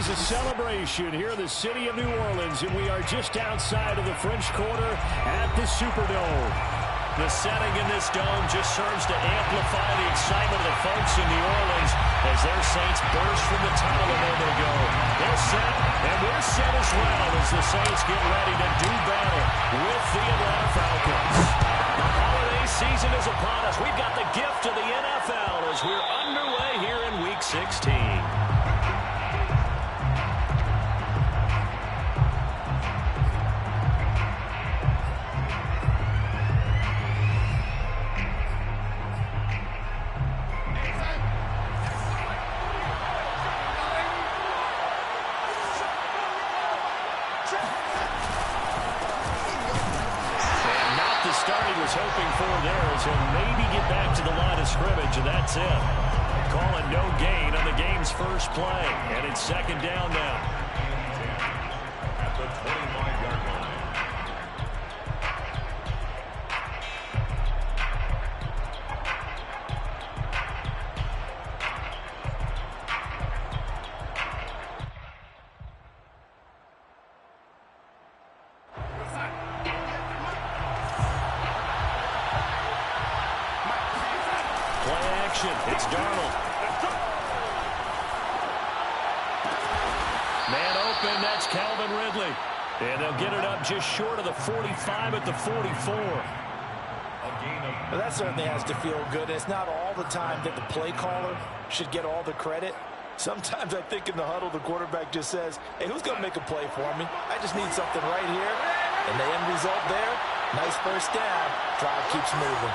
is a celebration here in the city of New Orleans, and we are just outside of the French Quarter at the Superdome. The setting in this dome just serves to amplify the excitement of the folks in New Orleans as their Saints burst from the tunnel a moment ago. They're set, and we're set as well as the Saints get ready to do battle with the Atlanta Falcons. The holiday season is upon us. We've got the gift of the NFL as we're underway here in Week 16. Hoping for there is he'll maybe get back to the line of scrimmage, and that's it. Calling no gain on the game's first play, and it's second down now. At the 25-yard line. It's Darnold. Man open, that's Calvin Ridley. And they'll get it up just short of the 45 at the 44. Well, that certainly has to feel good. It's not all the time that the play caller should get all the credit. Sometimes I think in the huddle, the quarterback just says, hey, who's going to make a play for me? I just need something right here. And the end result there, nice first down. Drive keeps moving.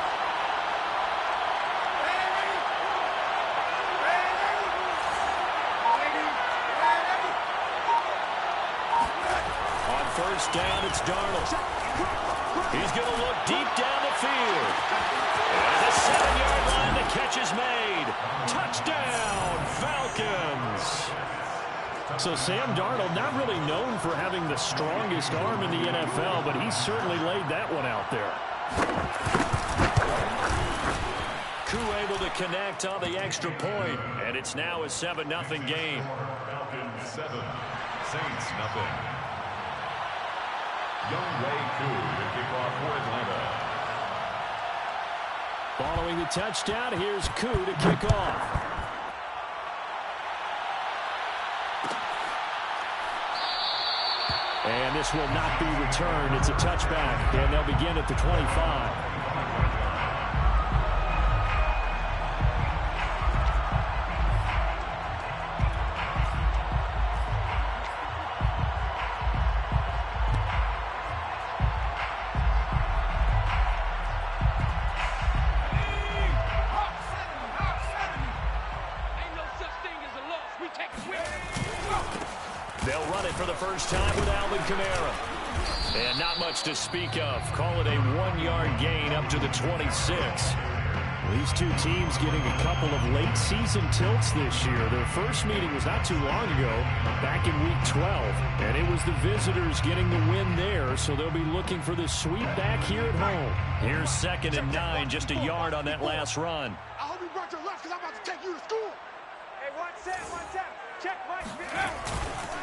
First down, it's Darnold. He's going to look deep down the field. And the 7-yard line, the catch is made. Touchdown, Falcons. So Sam Darnold, not really known for having the strongest arm in the NFL, but he certainly laid that one out there. Koo able to connect on the extra point, and it's now a 7-0 game. Falcons 7, Saints nothing. Young Way Koo to kick off for Atlanta. Following the touchdown, here's Koo to kick off. And this will not be returned. It's a touchback, and they'll begin at the 25. They'll run it for the first time with Alvin Kamara. And not much to speak of. Call it a 1-yard gain up to the 26. These two teams getting a couple of late season tilts this year. Their first meeting was not too long ago, back in Week 12. And it was the visitors getting the win there, so they'll be looking for the sweep back here at home. Here's 2nd and 9, just a yard on that last run. I hope you brought your lunch because I'm about to take you to school. Hey, one set. Check right.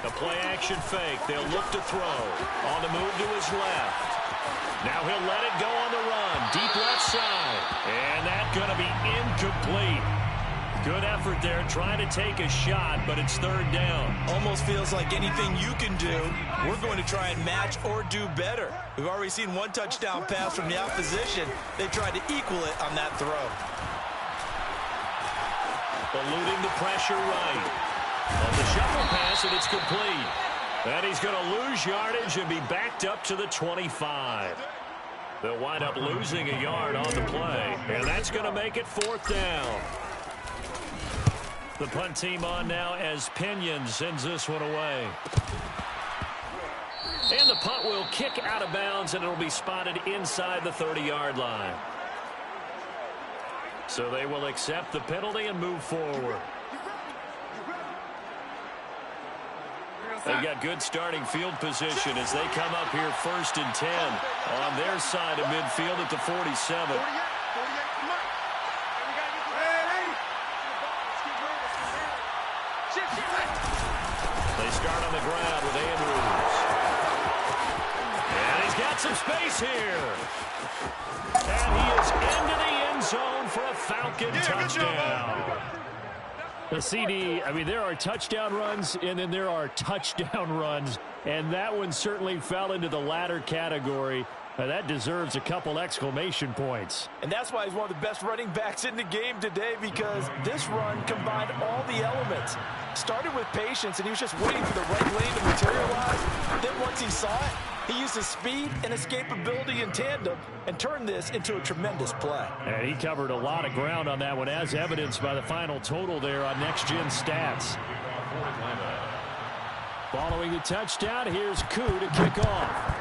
The play action fake. They'll look to throw. On the move to his left. Now he'll let it go on the run. Deep left side. And that's going to be incomplete. Good effort there trying to take a shot, but it's 3rd down. Almost feels like anything you can do, we're going to try and match or do better. We've already seen one touchdown pass from the opposition. They tried to equal it on that throw. Eluding the pressure right. On the shuffle pass, and it's complete. And he's going to lose yardage and be backed up to the 25. They'll wind up losing a yard on the play, and that's going to make it 4th down. The punt team on now as Pinion sends this one away. And the punt will kick out of bounds, and it'll be spotted inside the 30-yard line. So they will accept the penalty and move forward. They've got good starting field position as they come up here 1st and 10 on their side of midfield at the 47. They start on the ground with Andrews. And he's got some space here. And he is into the end zone for a Falcon touchdown. The CD, I mean, there are touchdown runs, and then there are touchdown runs. And that one certainly fell into the latter category. That deserves a couple exclamation points. And that's why he's one of the best running backs in the game today, because this run combined all the elements. Started with patience, and he was just waiting for the right lane to materialize. Then once he saw it, he used his speed and escapability in tandem and turned this into a tremendous play. And he covered a lot of ground on that one, as evidenced by the final total there on next-gen stats. Following the touchdown, here's Koo to kick off.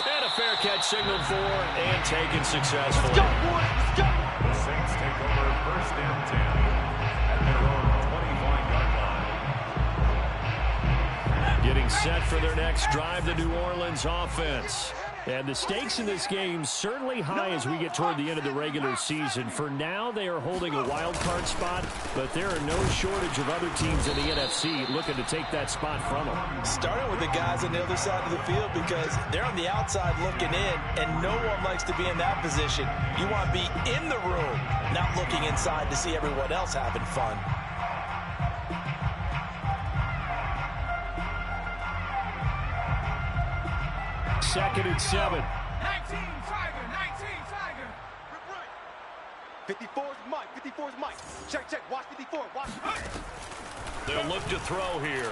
And a fair catch signaled for and taken successfully. Let's go, boy. Let's go. The Saints take over 1st and 10 at their own 25-yard line. Getting set for their next drive, the New Orleans offense. And the stakes in this game certainly high as we get toward the end of the regular season. For now, they are holding a wild card spot, but there are no shortage of other teams in the NFC looking to take that spot from them. Starting with the guys on the other side of the field, because they're on the outside looking in, and no one likes to be in that position. You want to be in the room, not looking inside to see everyone else having fun. Second and 7. 19 Tiger, 19 Tiger. Rip right. 54's Mike, 54's Mike. Check, check, watch 54, watch. They'll look to throw here.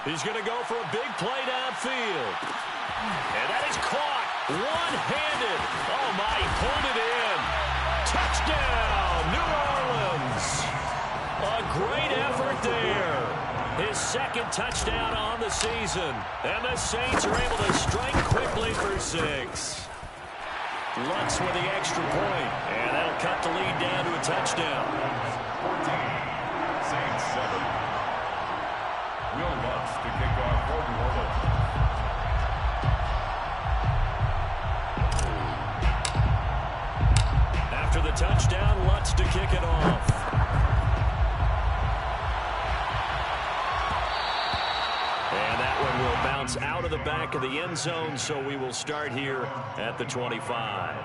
He's going to go for a big play downfield. And that is caught one-handed. Oh, my, he pulled it in. Touchdown, New Orleans. A great effort there. His second touchdown on the season. And the Saints are able to strike quickly for 6. Lutz with the extra point. And that'll cut the lead down to a touchdown. 14, Saints 7. Will Lutz to kick off for New Orleans. After the touchdown, Lutz to kick it off. And that one will bounce out of the back of the end zone, so we will start here at the 25.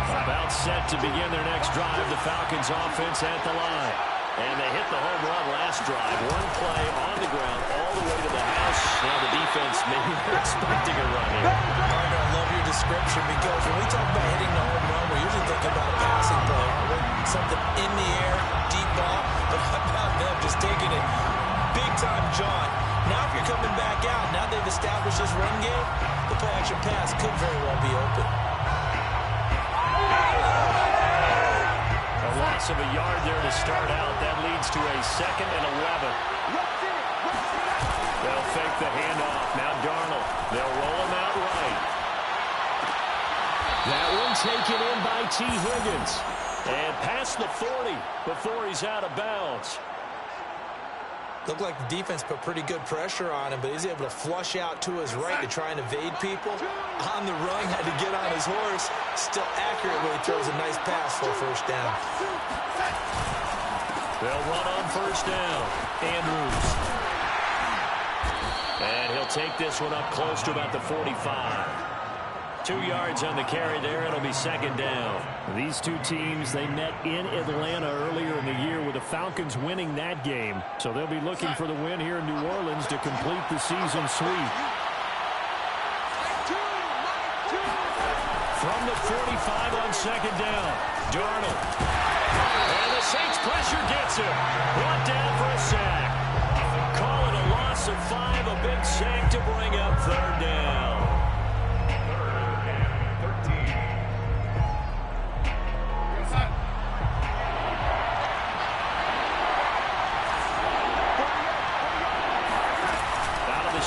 About set to begin their next drive, the Falcons offense at the line. And they hit the home run last drive. One play on the ground all the way to the house. Now the defense maybe they're expecting a run here. Partner, I love your description, because when we talk about hitting the home run, we're usually thinking about a passing play, aren't we? Something in the air, deep ball. But how about them just taking it big time, John? Now if you're coming back out, now they've established this run game, the play action pass could very well be open. A loss of a yard there to start out. That leads to a 2nd and 11. They'll fake the handoff. Now Darnold. They'll roll him out right. That one taken in by T. Higgins. And past the 40 before he's out of bounds. Looked like the defense put pretty good pressure on him, but he's able to flush out to his right to try and evade people. On the run, had to get on his horse. Still accurately throws a nice pass for a first down. They'll run on first down. Andrews. And he'll take this one up close to about the 45. 2 yards on the carry there. It'll be 2nd down. These two teams, they met in Atlanta earlier in the year with the Falcons winning that game. So they'll be looking for the win here in New Orleans to complete the season sweep. From the 45 on 2nd down, Darnold. And the Saints pressure gets him. Brought down for a sack. Call it a loss of 5, a big sack to bring up 3rd down.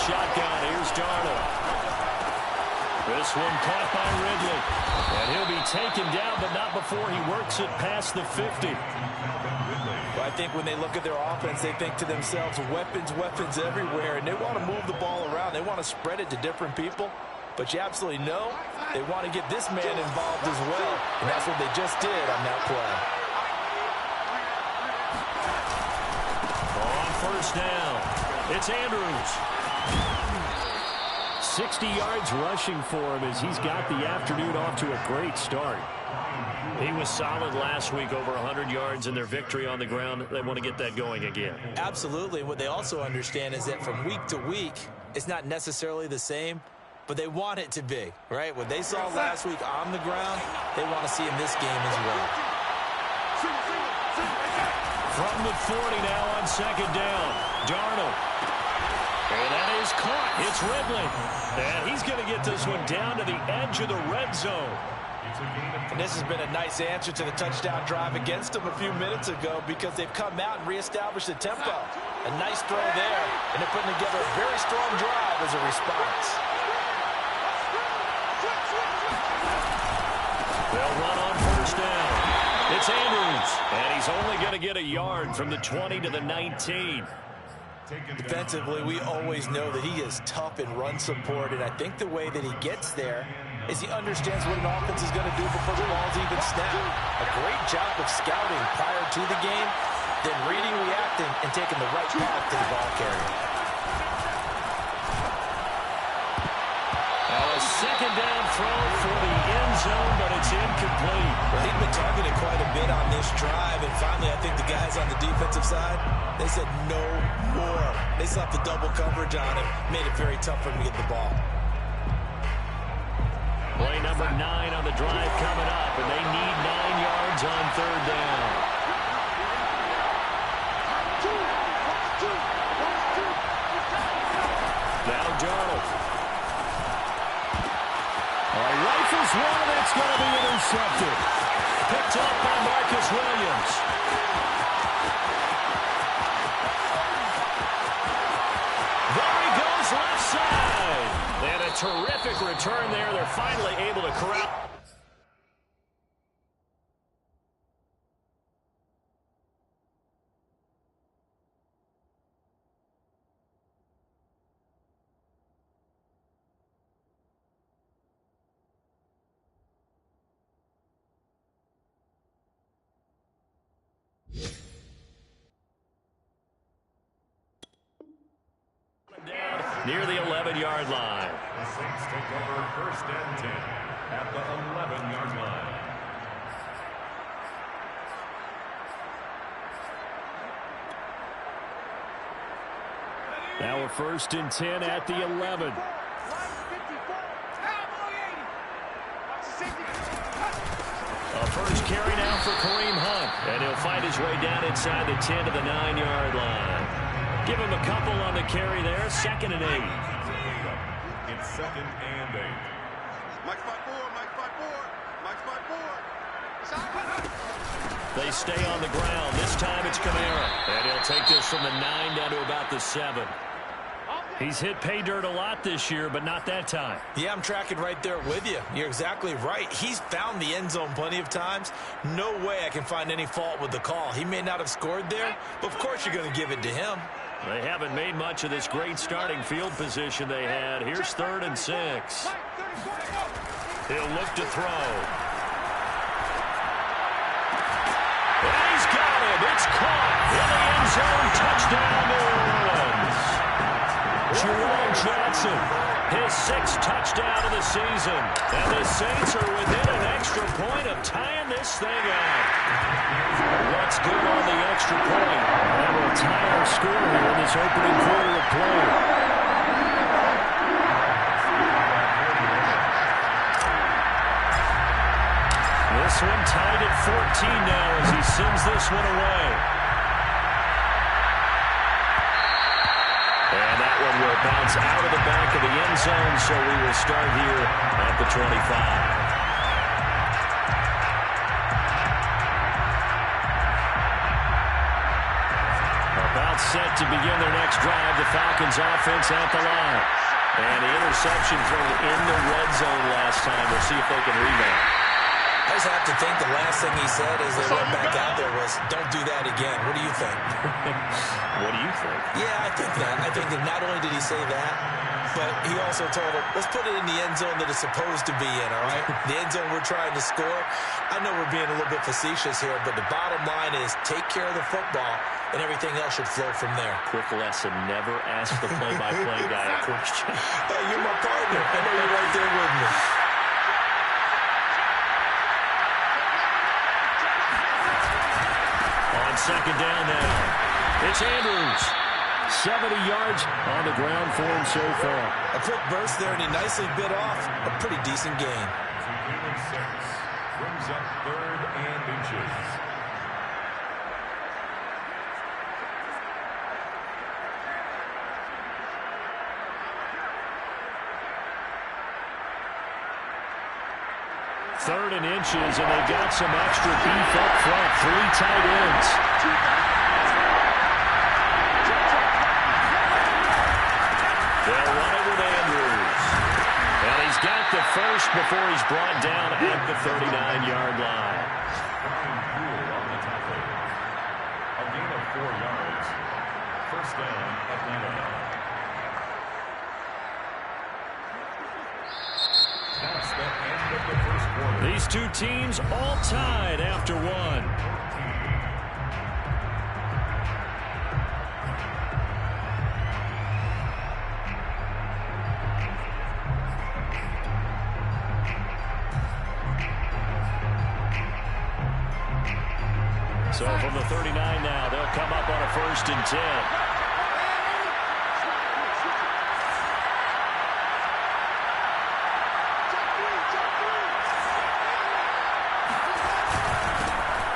Shotgun, here's Darnold. This one caught by Ridley. And he'll be taken down, but not before he works it past the 50. Well, I think when they look at their offense, they think to themselves, weapons, weapons everywhere, and they want to move the ball around. They want to spread it to different people. but you absolutely know they want to get this man involved as well, and that's what they just did on that play. On first down, it's Andrews. 60 yards rushing for him as he's got the afternoon off to a great start. He was solid last week, over 100 yards in their victory on the ground. They want to get that going again. Absolutely. What they also understand is that from week to week, it's not necessarily the same, but they want it to be, right? What they saw last week on the ground, they want to see in this game as well. From the 40 now on second down, Darnold. And that is caught. It's Ridley. And he's going to get this one down to the edge of the red zone. And this has been a nice answer to the touchdown drive against them a few minutes ago because they've come out and reestablished the tempo. A nice throw there, and they're putting together a very strong drive as a response. They'll run on first down. It's Andrews, and he's only going to get a yard from the 20 to the 19. Defensively, we always know that he is tough in run support, and I think the way that he gets there is he understands what an offense is going to do before the ball's even snapped. A great job of scouting prior to the game, then reading, reacting, and taking the right path to the ball carrier. Now a second down throw for the end zone, but it's incomplete. Well, he'd been targeted quite a bit on this drive, and finally I think the guys on the defensive side, they said no more. They slapped the double coverage on him, made it very tough for him to get the ball. Play number 9 on the drive coming up, and they need 9 yards on third down. Now Darnold. Rifles one, and it's going to be intercepted. Picked up by Marcus Williams. There he goes, left side. And a terrific return there. They're finally able to corral. Near the 11-yard line. The Saints take over first and 10 at the 11-yard line. Now we're first and 10 at the 11. A first carry now for Kareem Hunt. And he'll fight his way down inside the 10 to the 9-yard line. Give him a couple on the carry there. 2nd and 8. It's 2nd and 8. Mike 5-4, Mike 5-4, Mike 5-4. They stay on the ground. This time it's Kamara. And he'll take this from the 9 down to about the 7. He's hit pay dirt a lot this year, but not that time. Yeah, I'm tracking right there with you. You're exactly right. He's found the end zone plenty of times. No way I can find any fault with the call. He may not have scored there, but of course you're going to give it to him. They haven't made much of this great starting field position they had. Here's 3rd and 6. He'll look to throw. And he's got it. It's caught in the end zone. Touchdown, New Orleans. Jerome Johnson, his 6th touchdown of the season. And the Saints are within an extra point of tying this thing up. What's good on the extra point? And we'll tie our score here in this opening quarter of play. This one tied at 14 now as he sends this one away. And that one will bounce out of the back of the end zone, so we will start here at the 25. About set to begin their next drive, the Falcons offense at the line. And the interception thrown in the red zone last time. We'll see if they can rebound. I just have to think the last thing he said as they went back out there was, don't do that again. What do you think? What do you think? Yeah, I think that. I think that not only did he say that, but he also told him, let's put it in the end zone that it's supposed to be in, all right? The end zone we're trying to score. I know we're being a little bit facetious here, but the bottom line is take care of the football, and everything else should flow from there. Quick lesson, never ask the play-by-play guy a question. Hey, you're my partner. I know you're right there with me. On second down now, it's Andrews. 70 yards on the ground for him so far. A quick burst there, and he nicely bit off a pretty decent gain. Gain of 6. Brings up 3rd and inches. Third and inches, and they got some extra beef up front. 3 tight ends. They'll run it with Andrews. And he's got the first before he's brought down at the 39-yard line. On the tackle. A gain of 4 yards. First down, Atlanta. That's the end of the first quarter. These two teams all tied after one. So from the 39 now, they'll come up on a 1st and 10.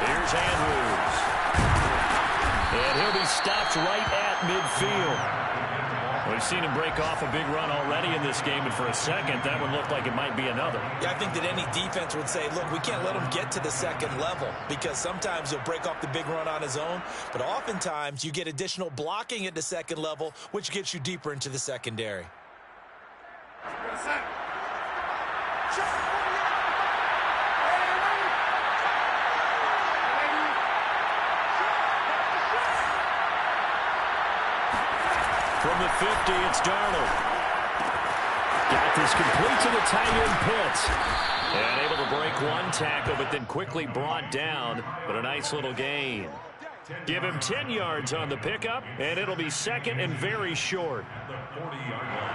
Here's Andrews. And he'll be stopped right at midfield. We've seen him break off a big run already in this game, and for a second, that one looked like it might be another. Yeah, I think that any defense would say, look, we can't let him get to the second level, because sometimes he'll break off the big run on his own, but oftentimes you get additional blocking at the second level, which gets you deeper into the secondary. From the 50, it's Darnold. Got this complete to the tight end Pitts. And able to break one tackle, but then quickly brought down. But a nice little gain. Give him 10 yards on the pickup, and it'll be second and very short. The 40-yard line.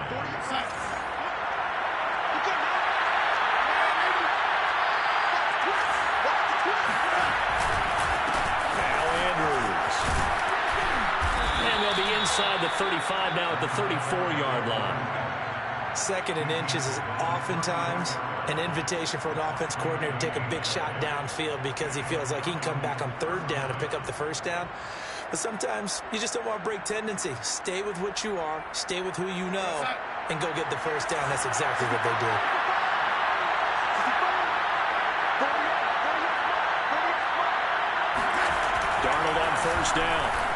Inside the 35 now at the 34-yard line. Second and inches is oftentimes an invitation for an offense coordinator to take a big shot downfield because he feels like he can come back on 3rd down and pick up the 1st down. But sometimes you just don't want to break tendency. Stay with what you are, stay with who you know, and go get the 1st down. That's exactly what they did. Darnold on 1st down.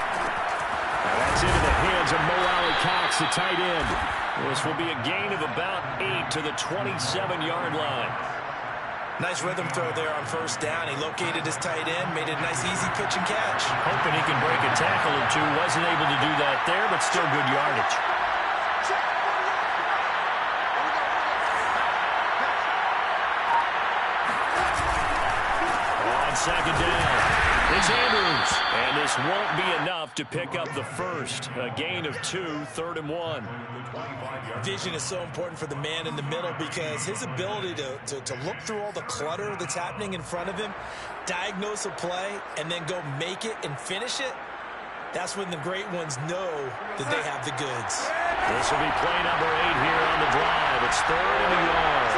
That's into the hands of Mo Alley-Cox, the tight end. This will be a gain of about 8 to the 27-yard line. Nice rhythm throw there on 1st down. He located his tight end, made it a nice easy pitch and catch. Hoping he can break a tackle or two. Wasn't able to do that there, but still good yardage. On 2nd down. It's Andrews, and this won't be enough to pick up the first. A gain of 2, 3rd and 1. Vision is so important for the man in the middle because his ability to look through all the clutter that's happening in front of him, diagnose a play, and then go make it and finish it, that's when the great ones know that they have the goods. This will be play number 8 here on the drive. It's 3rd and a yard.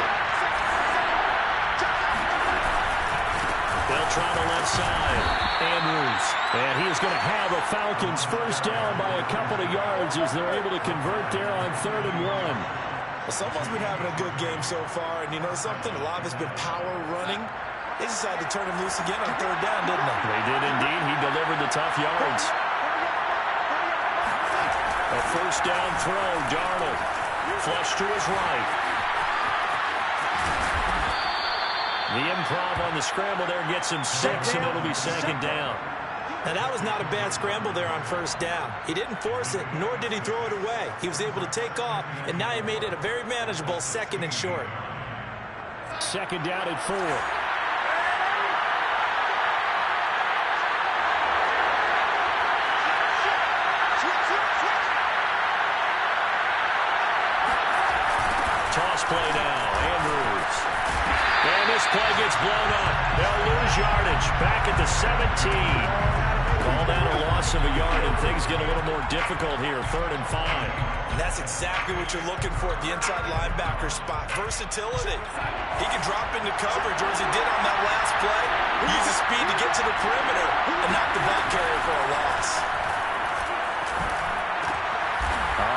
They'll try the left side. Andrews. And he is going to have the Falcons 1st down by a couple of yards as they're able to convert there on 3rd and 1. Well, someone's been having a good game so far, and you know something? A lot of it's been power running. They decided to turn him loose again on 3rd down, didn't they? They did indeed. He delivered the tough yards. A 1st down throw. Darnold. Flush to his right. The improv on the scramble there gets him 6, and it'll be second down. Now, that was not a bad scramble there on first down. He didn't force it, nor did he throw it away. He was able to take off, and now he made it a very manageable 2nd and short. Second down at 4. Toss play now, Andrews. And this play gets blown up. They'll lose yardage. Back at the 17. Called out a loss of a yard, and things get a little more difficult here. 3rd and 5. And that's exactly what you're looking for at the inside linebacker spot. Versatility. He can drop into coverage, or as he did on that last play, use his speed to get to the perimeter and knock the ball carrier for a loss.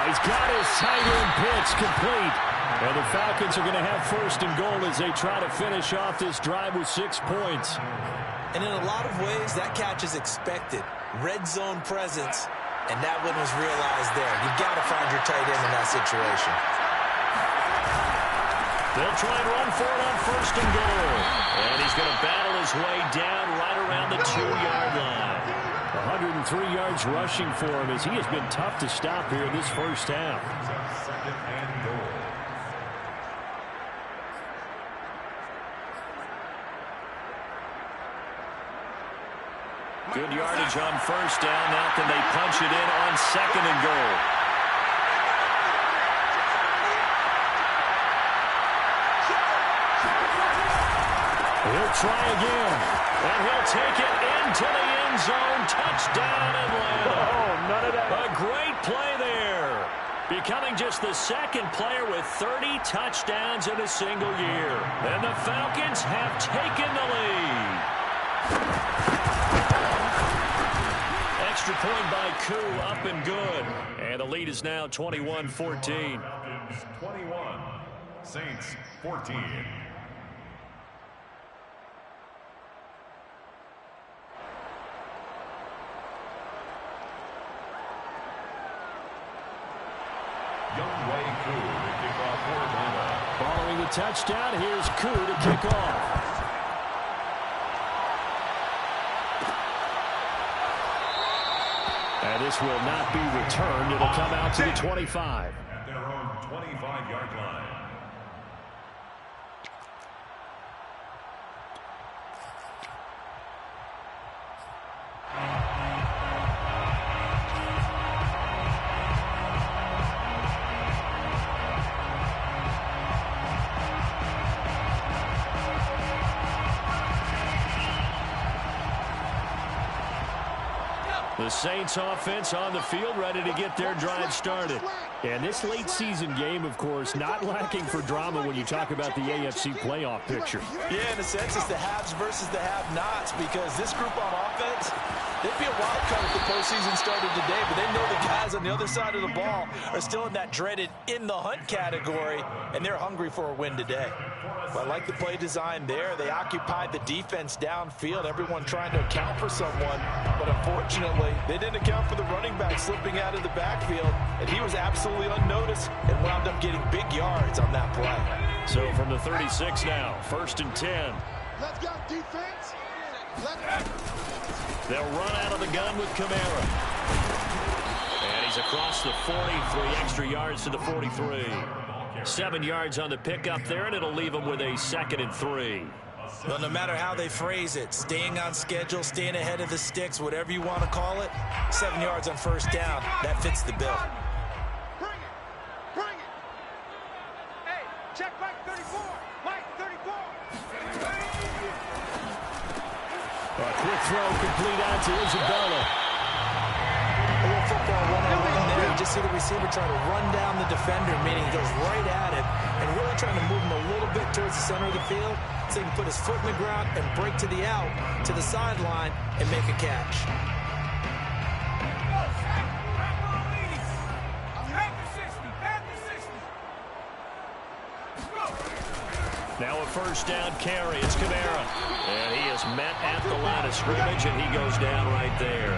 He's got his tight end pitch complete. And the Falcons are going to have 1st and goal as they try to finish off this drive with 6 points. And in a lot of ways, that catch is expected. Red zone presence, and that one was realized there. You've got to find your tight end in that situation. They'll try and run for it on 1st and goal. And he's going to battle his way down right around the 2-yard line. 103 yards rushing for him as he has been tough to stop here in this first half. 2nd and goal. Good yardage on 1st down. Now can they punch it in on 2nd and goal? He'll try again. And he'll take it into the end zone. Touchdown, Atlanta. Oh, none of that. A great play there. Becoming just the 2nd player with 30 touchdowns in a single year. And the Falcons have taken the lead. Extra point by Koo, up and good. And the lead is now 21-14. Falcons 21, Saints 14. Youngway Koo to kick off for Atlanta. Following the touchdown, here's Koo to kick off. And this will not be returned. It'll come out to the 25. At their own 25-yard line. The Saints offense on the field, ready to get their drive started. And this late season game, of course, not lacking for drama when you talk about the AFC playoff picture. Yeah, in a sense, it's the haves versus the have-nots, because this group on offense, they'd be a wild card if the postseason started today, but they know the guys on the other side of the ball are still in that dreaded in-the-hunt category, and they're hungry for a win today. But I like the play design there. They occupied the defense downfield, everyone trying to account for someone, but unfortunately, they didn't account for the running back slipping out of the backfield, and he was absolutely unnoticed and wound up getting big yards on that play. So from the 36 now, 1st and 10. Let's go, defense. They'll run out of the gun with Kamara. And he's across the 40, 3 extra yards to the 43. 7 yards on the pickup there, and it'll leave him with a 2nd and 3. Well, no matter how they phrase it, staying on schedule, staying ahead of the sticks, whatever you want to call it, 7 yards on 1st down, that fits the bill. Bring it. Bring it. Hey, check Mike 34. Mike 34. A quick throw complete out to Isabella. A little football one-on-one there. You just see the receiver trying to run down the defender, meaning he goes right at him and really trying to move him a little bit towards the center of the field so he can put his foot in the ground and break to the out, to the sideline, and make a catch. Now a 1st down carry. It's Kamara. And he is met at the line of scrimmage, and he goes down right there.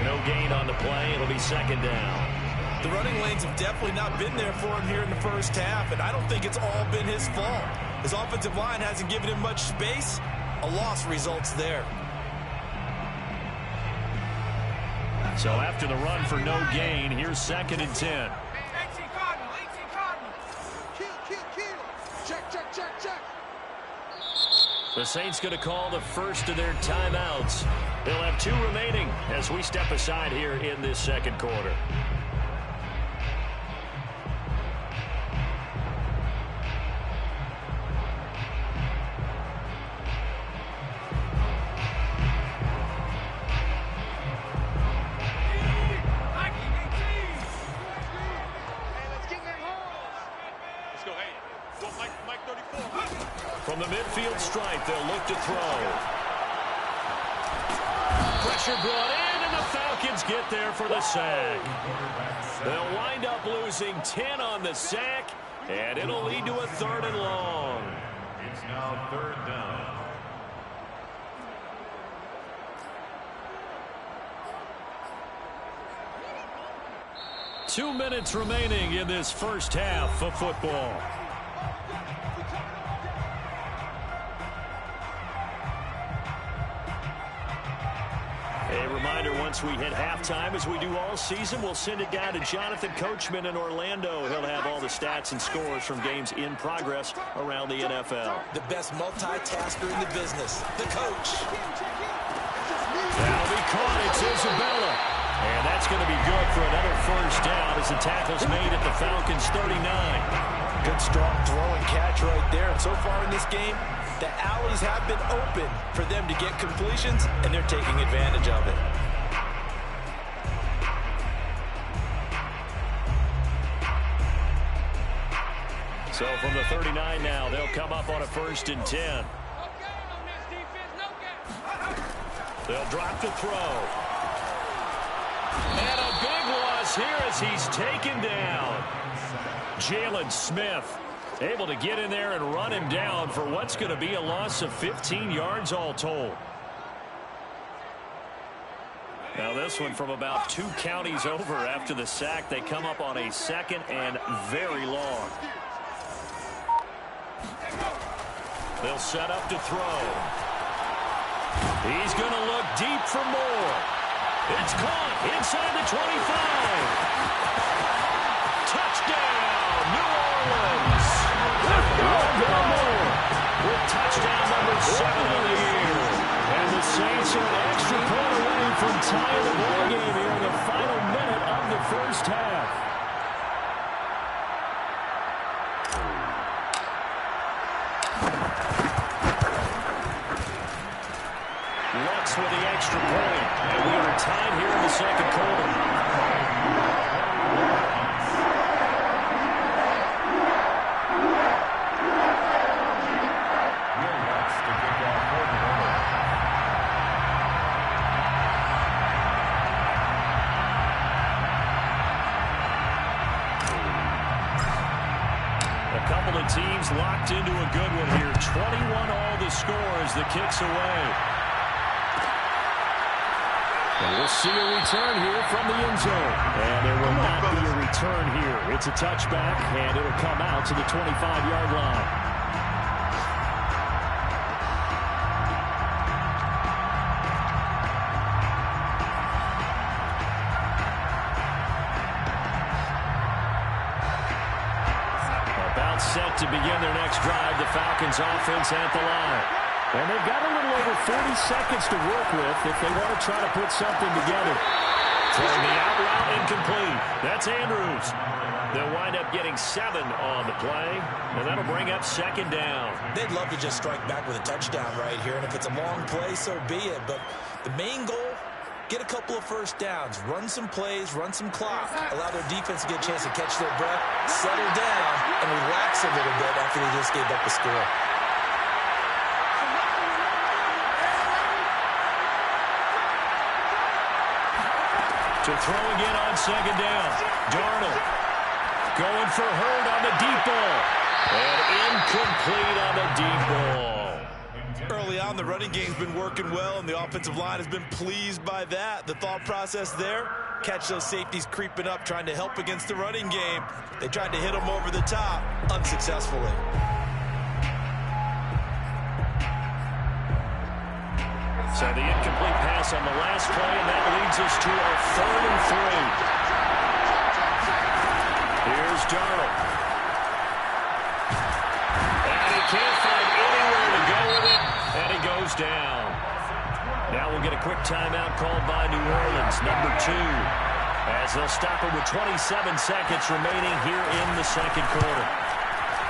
No gain on the play. It'll be 2nd down. The running lanes have definitely not been there for him here in the first half, and I don't think it's all been his fault. His offensive line hasn't given him much space. A loss results there. So after the run for no gain, here's 2nd and 10. The Saints going to call the first of their timeouts. They'll have 2 remaining as we step aside here in this second quarter. From the midfield stripe, they'll look to throw. Pressure brought in, and the Falcons get there for the sack. They'll wind up losing 10 on the sack, and it'll lead to a 3rd and long. It's now 3rd down. Two minutes remaining in this first half of football. A reminder, once we hit halftime, as we do all season, we'll send it down to Jonathan Coachman in Orlando. He'll have all the stats and scores from games in progress around the NFL. The best multitasker in the business, the coach. That'll be caught. It's Isabella. And that's going to be good for another first down as the tackle's made at the Falcons' 39. Good strong throw and catch right there. And so far in this game, the alleys have been open for them to get completions, and they're taking advantage of it. So from the 39 now, they'll come up on a 1st and 10. They'll drop the throw. And a big loss here as he's taken down. Jalen Smith able to get in there and run him down for what's going to be a loss of 15 yards all told. Now this one from about 2 counties over after the sack. They come up on a 2nd and very long. They'll set up to throw. He's going to look deep for more. It's caught inside the 25. Touchdown, New Orleans. With touchdown number 7 of the year. And the Saints are an extra point away from tying the ball game here in the final minute of the first half. Lutz with the extra point. And we are tied here in the second quarter. Teams locked into a good one here. 21 all the score as the kick's away. And we'll see a return here from the end zone. And there will not be a return here. It's a touchback, and it'll come out to the 25-yard line. Set to begin their next drive, the Falcons offense at the line. And they've got a little over 40 seconds to work with if they want to try to put something together. Throwing the out route incomplete. That's Andrews. They'll wind up getting 7 on the play, and that'll bring up 2nd down. They'd love to just strike back with a touchdown right here, and if it's a long play, so be it. But the main goal, get a couple of first downs, run some plays, run some clock, allow their defense to get a chance to catch their breath, settle down, and relax a little bit after they just gave up the score. To throw again on 2nd down. Darnold going for Hurd on the deep ball. And incomplete on the deep ball. Early on, the running game's been working well, and the offensive line has been pleased by that. The thought process there, catch those safeties creeping up, trying to help against the running game. They tried to hit them over the top, unsuccessfully. on the last play, and that leads us to a 3rd and 3. Here's Darnold. And he can't find anywhere to go with it, and he goes down. Now we'll get a quick timeout called by New Orleans, number 2, as they'll stop it with 27 seconds remaining here in the second quarter.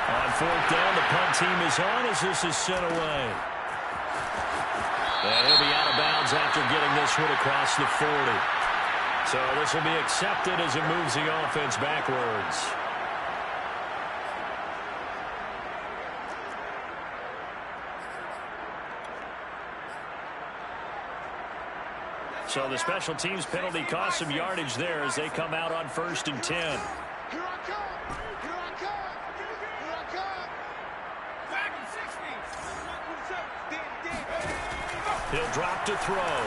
On 4th down, the punt team is on as this is sent away. And he'll be out of bounds after getting this one across the 40. So this will be accepted as it moves the offense backwards. So the special teams penalty cost some yardage there as they come out on 1st and 10. Here I come. Here I come. Here I come. Back in 60. He'll drop to throw.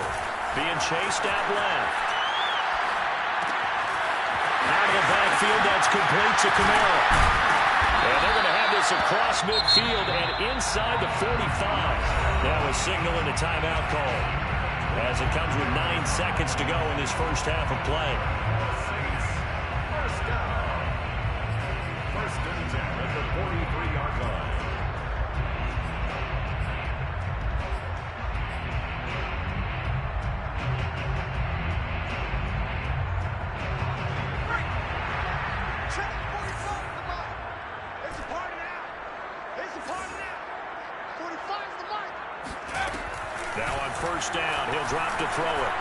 Being chased out left. Out of the backfield, that's complete to Kamara. And they're going to have this across midfield and inside the 45. That was signaling a timeout call, as it comes with 9 seconds to go in this first half of play. First down. 1st and 10 at the 43-yard line. Check 45 is the mic. It's a party now. It's a party now. 45 is the mic. Now on 1st down, he'll drop to throw it.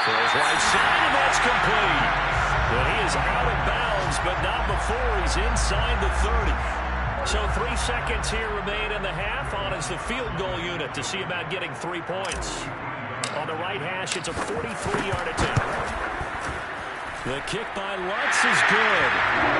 Throws right side, and that's complete. But he is out of bounds, but not before he's inside the 30. So 3 seconds here remain in the half on as the field goal unit to see about getting 3 points. On the right hash, it's a 43-yard attempt. The kick by Lutz is good.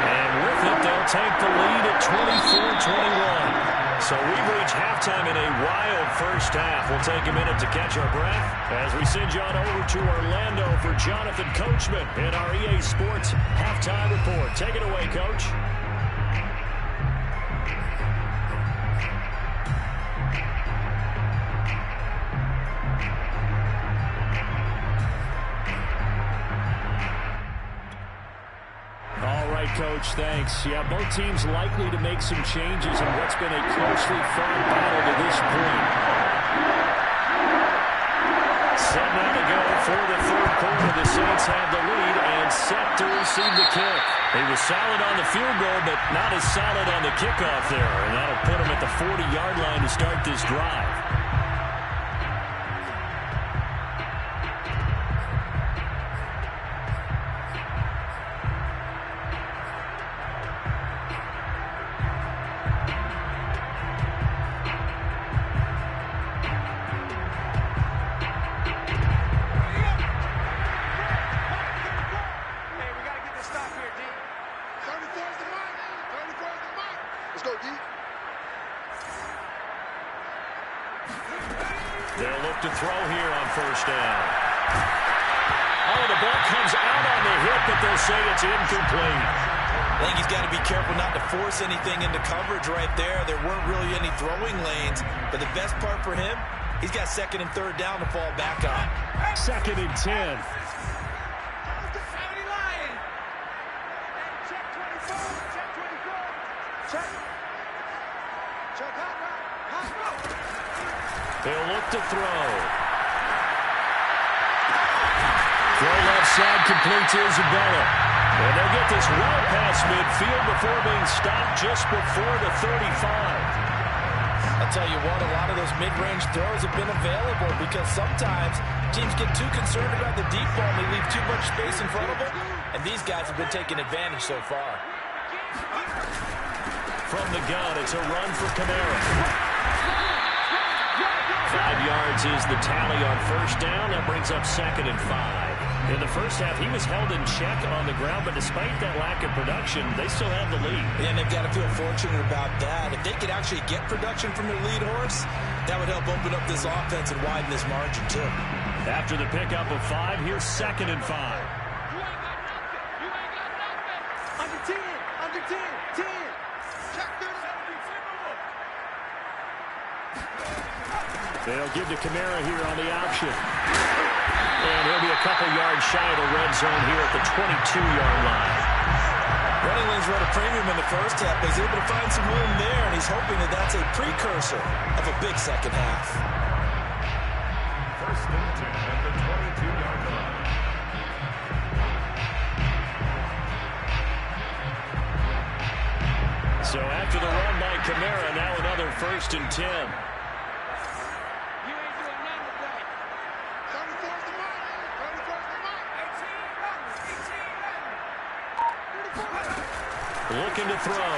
And with it, they'll take the lead at 24-21. So we've reached halftime in a wild first half. We'll take a minute to catch our breath as we send you on over to Orlando for Jonathan Coachman in our EA Sports Halftime Report. Take it away, Coach. Coach, thanks. Yeah, both teams likely to make some changes in what's been a closely fought battle to this point. Set now to go for the 3rd quarter. The Saints have the lead and set to receive the kick. He was solid on the field goal, but not as solid on the kickoff there. And that'll put him at the 40-yard line to start this drive. They'll look to throw here on 1st down. Oh, the ball comes out on the hit, but they'll say it's incomplete. I think he's got to be careful not to force anything into coverage right there. There weren't really any throwing lanes, but the best part for him, he's got 2nd and 3rd down to fall back on. 2nd and 10. They'll look to throw. Throw left side, complete to Isabella. And they'll get this well past midfield before being stopped just before the 35. I'll tell you what, a lot of those mid-range throws have been available because sometimes teams get too concerned about the deep ball and they leave too much space in front of them, and these guys have been taking advantage so far. From the gun, it's a run for Kamara. 5 yards is the tally on 1st down. That brings up 2nd and 5. In the first half, he was held in check on the ground, but despite that lack of production, they still have the lead. And they've got to feel fortunate about that. If they could actually get production from their lead horse, that would help open up this offense and widen this margin, too. After the pickup of 5, here's 2nd and 5. You ain't got nothing. You ain't got nothing. Under 10. Under 10. 10. Check this. They'll give to Kamara here on the option. And he'll be a couple yards shy of the red zone here at the 22-yard line. Running lanes were at a premium in the first half, but he's able to find some room there, and he's hoping that that's a precursor of a big second half. First and 10 at the 22-yard line. So after the run by Kamara, now another first and 10. Looking to throw.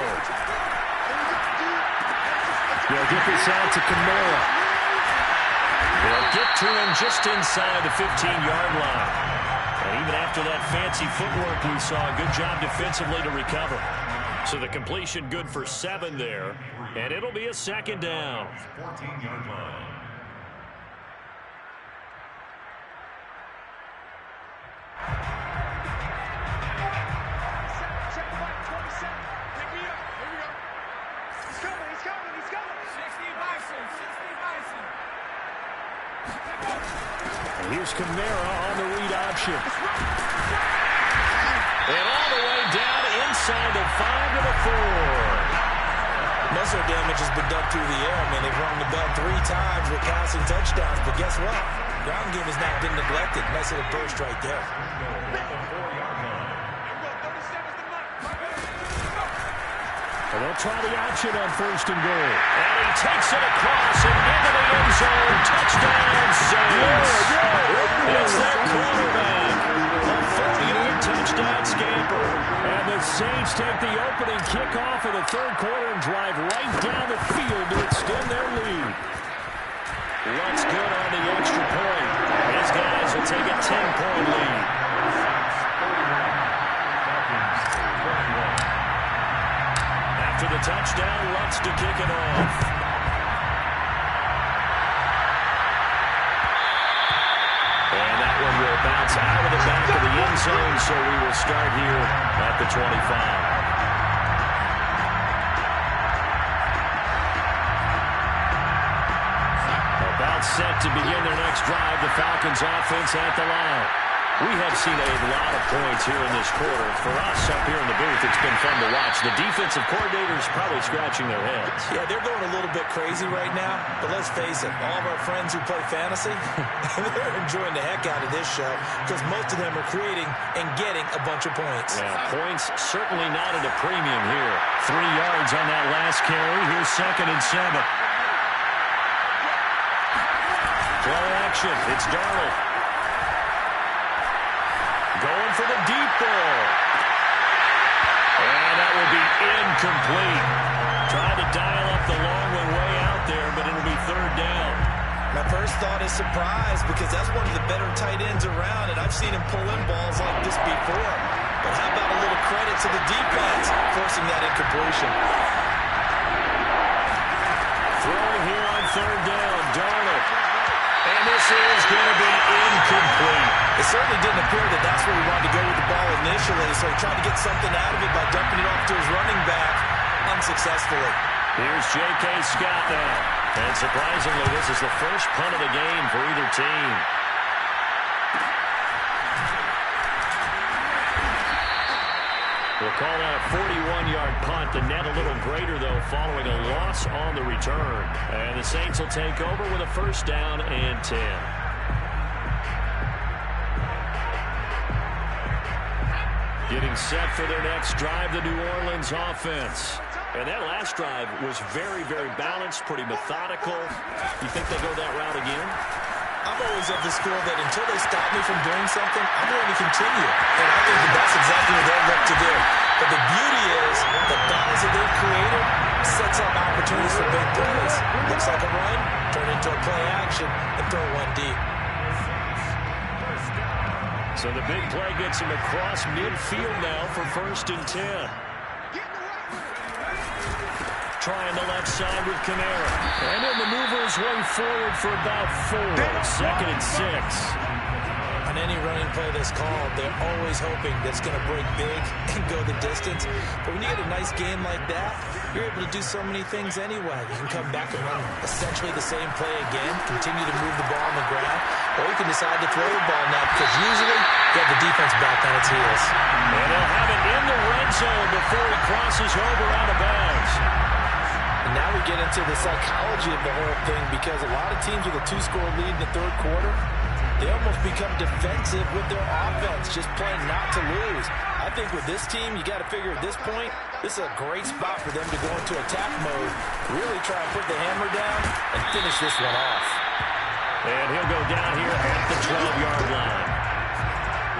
They'll get this out to Kamara. They'll get to him just inside the 15-yard line. And even after that fancy footwork we saw, good job defensively to recover. So the completion good for 7 there. And it'll be a second down. 14-yard line. Here's Kamara on the read option. And all the way down inside the 5 to the 4. Most of their damage has been done through the air. I mean, they've rung the bell 3 times with passing touchdowns, but guess what? Ground game has not been neglected. Nice little burst right there. And they'll try the option on first and goal. And he takes it across and into the end zone. Touchdown, Saints. It's their quarterback. A 40-yard touchdown scamper. And the Saints take the opening kickoff of the third quarter and drive right down the field to extend their lead. What's good on the extra point? These guys will take a 10-point lead. After the touchdown, Lutz to kick it off. And that one will bounce out of the back of the end zone, so we will start here at the 25. About set to begin their next drive, the Falcons offense at the line. We have seen a lot of points here in this quarter. For us up here in the booth, it's been fun to watch. The defensive coordinators probably scratching their heads. Yeah, they're going a little bit crazy right now, but let's face it, all of our friends who play fantasy, they're enjoying the heck out of this show because most of them are creating and getting a bunch of points. Yeah, points certainly not at a premium here. 3 yards on that last carry. Here's 2nd and 7. Play action. It's Darnold. Going for the deep ball. And that will be incomplete. Tried to dial up the long one way out there, but it'll be 3rd down. My first thought is surprise because that's one of the better tight ends around, and I've seen him pull in balls like this before. But how about a little credit to the defense forcing that incompletion? Throwing here on 3rd down, Darnold. And this is going to be incomplete. It certainly didn't appear that that's where he wanted to go with the ball initially, so he tried to get something out of it by dumping it off to his running back unsuccessfully. Here's J.K. Scott now. And surprisingly, this is the first punt of the game for either team. We'll call that a 41-yard punt. The net a little greater, though, following a loss on the return. And the Saints will take over with a 1st down and 10. Getting set for their next drive, the New Orleans offense. And that last drive was very, very balanced, pretty methodical. You think they go that route again? I'm always of the school that until they stop me from doing something, I'm going to continue. And I think that that's exactly what they'll look to do. But the beauty is the balance that they've created sets up opportunities for big plays. Looks like a run, turn into a play action, and throw one deep. So the big play gets him across midfield now for 1st and 10. Trying the left side with Kamara. And then the mover his way forward for about 4. 2nd and 6. I on any running play that's called, they're always hoping that it's going to break big and go the distance. But when you get a nice game like that, you're able to do so many things anyway. You can come back and run essentially the same play again, continue to move the ball on the ground, or you can decide to throw the ball now because usually you have the defense back on its heels. And they'll have it in the red zone before he crosses over out of bounds. And now we get into the psychology of the whole thing, because a lot of teams with a 2-score lead in the third quarter, they almost become defensive with their offense, just playing not to lose. I think with this team, you got to figure at this point, this is a great spot for them to go into attack mode, really try and put the hammer down and finish this one off. And he'll go down here at the 12-yard line.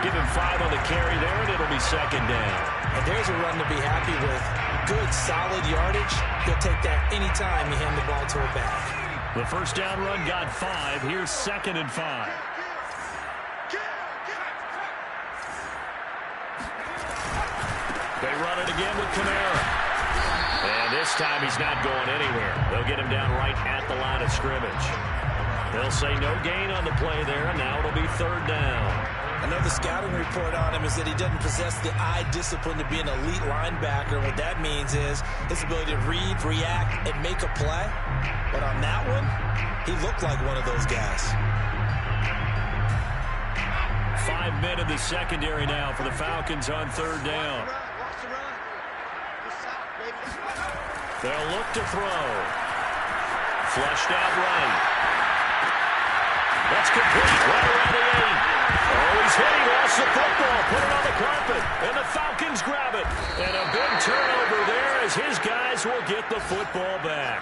Give him 5 on the carry there, and it'll be second down. And there's a run to be happy with. Good, solid yardage. He'll take that anytime you hand the ball to a back. The first down run got 5. Here's 2nd and 5. They run it again with Kamara. And this time he's not going anywhere. They'll get him down right at the line of scrimmage. They'll say no gain on the play there, and now it'll be 3rd down. Another scouting report on him is that he doesn't possess the eye discipline to be an elite linebacker. What that means is his ability to read, react, and make a play. But on that one, he looked like one of those guys. 5 men in the secondary now for the Falcons on 3rd down. They'll look to throw. Flushed out right. That's complete right around the 8. Oh, he's hit. He lost the football. Put it on the carpet. And the Falcons grab it. And a big turnover there as his guys will get the football back.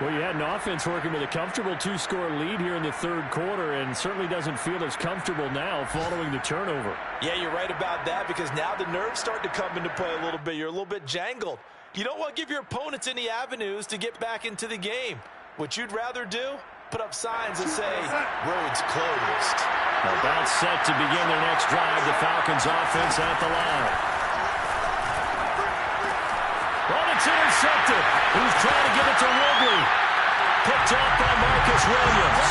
Well, you had an offense working with a comfortable 2-score lead here in the third quarter, and certainly doesn't feel as comfortable now following the turnover. Yeah, you're right about that, because now the nerves start to come into play a little bit. You're a little bit jangled. You don't want to give your opponents any avenues to get back into the game. What you'd rather do? Put up signs that say, roads closed. About set to begin their next drive. The Falcons offense at the line. Well, it's intercepted. He's trying to give it to Ridley. Picked off by Marcus Williams.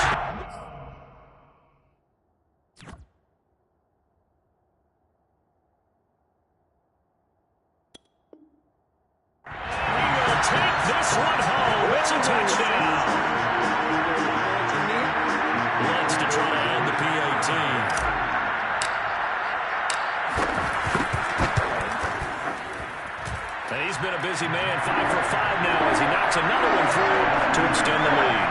He will take this one home. It's a touchdown. Wants to try to end the PAT. And he's been a busy man, 5 for 5 now as he knocks another one through to extend the lead.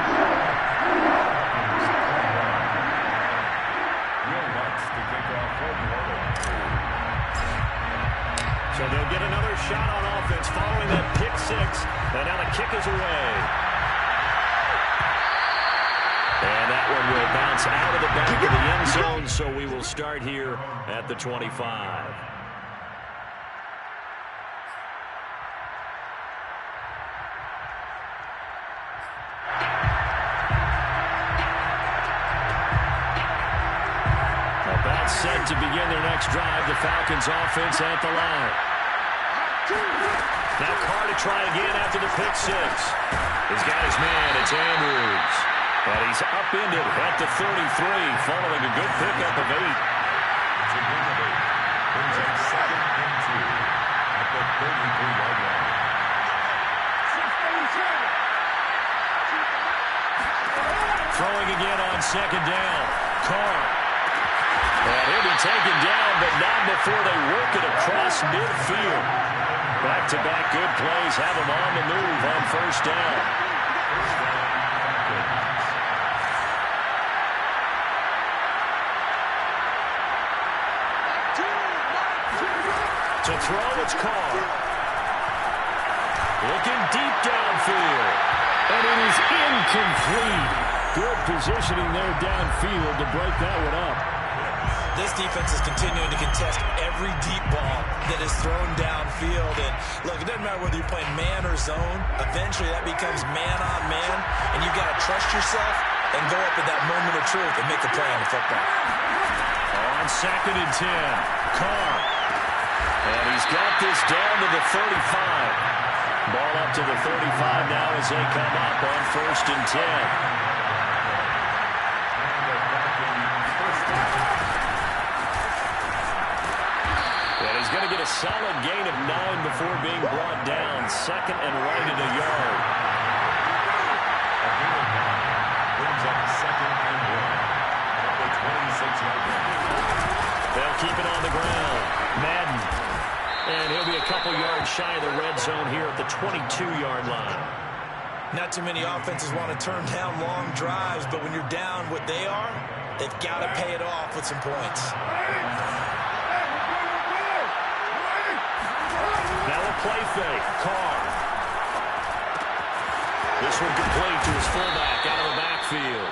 So they'll get another shot on offense following that pick 6. And now the kick is away. And that one will bounce out of the back of the end zone, so we will start here at the 25. About set to begin their next drive, the Falcons offense at the line. Now Carr to try again after the pick 6. He's got his man, it's Andrews. And he's upended at the 33, following a good pickup of 8. Brings up 2nd and 2 at the 33-yard line. Throwing again on 2nd down. Carr. And he'll be taken down, but not before they work it across midfield. Back-to-back good plays have him on the move on 1st down. To throw, it's Carr. Looking deep downfield. And it is incomplete. Good positioning there downfield to break that one up. This defense is continuing to contest every deep ball that is thrown downfield. And look, it doesn't matter whether you're playing man or zone. Eventually that becomes man on man. And you've got to trust yourself and go up at that moment of truth and make a play on the football. On 2nd and 10, Carr. And he's got this down to the 35. Ball up to the 35 now as they come up on 1st and 10. solid gain of 9 before being brought down. Second and right at a yard. A gain of 9 brings up second and one at the 26-yard line. They'll keep it on the ground. Madden. And he'll be a couple yards shy of the red zone here at the 22-yard line. Not too many offenses want to turn down long drives, but when you're down what they are, they've got to pay it off with some points. Now a play fake. Carr. This one complete to his fullback out of the backfield.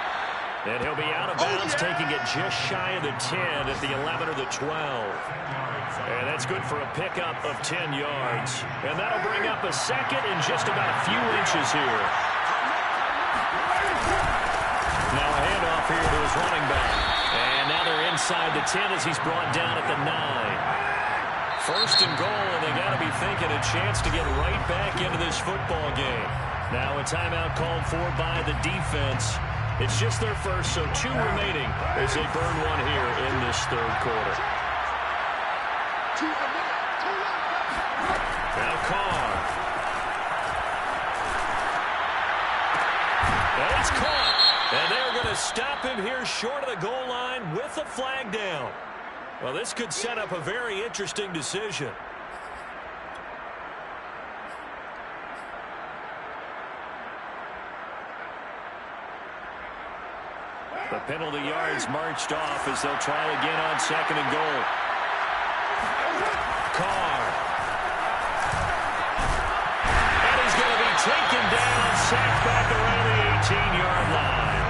And he'll be out of bounds, taking it just shy of the 10 at the 11 or the 12. And that's good for a pickup of 10 yards. And that'll bring up a second in just about a few inches here. Now a handoff here to his running back. And now they're inside the 10 as he's brought down at the 9. First and goal, and they got to be thinking a chance to get right back into this football game. Now a timeout called for by the defense. It's just their first, so 2 remaining as they burn one here in this third quarter. Now Carr. And it's caught. And they're going to stop him here short of the goal line with a flag down. Well, this could set up a very interesting decision. The penalty yards marched off as they'll try again on second and goal. Carr. And he's going to be taken down, sacked back around the 18-yard line.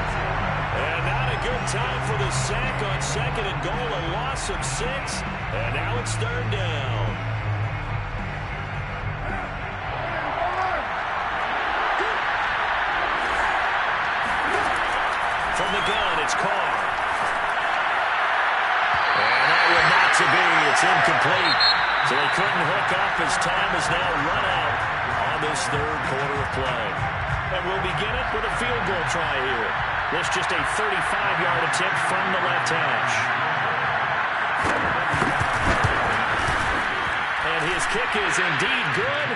And not a good time for the sack on second and goal, a loss of 6. And now it's third down. From the gun, it's Carr. And that one not to be. It's incomplete. So they couldn't hook up as time is now run out on this third quarter of play. And we'll begin it with a field goal try here. This just a 35-yard attempt from the left hash. And his kick is indeed good.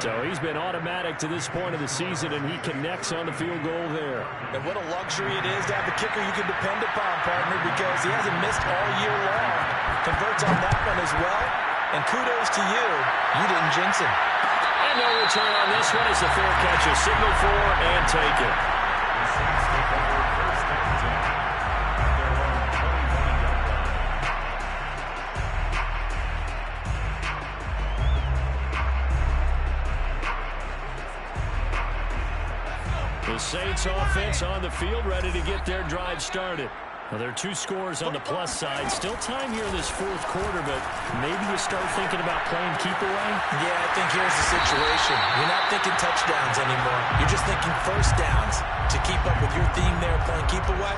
So he's been automatic to this point of the season, and he connects on the field goal there. And what a luxury it is to have a kicker you can depend upon, partner, because he hasn't missed all year long. Converts on that one as well. And kudos to you. You didn't jinx him. And no return on this one as the fair catch is signaled for and taken. The Saints offense on the field, ready to get their drive started. Well, there are 2 scores on the plus side. Still time here in this fourth quarter, but maybe you start thinking about playing keep away? Yeah, I think here's the situation. You're not thinking touchdowns anymore. You're just thinking first downs. To keep up with your theme there, playing keep away,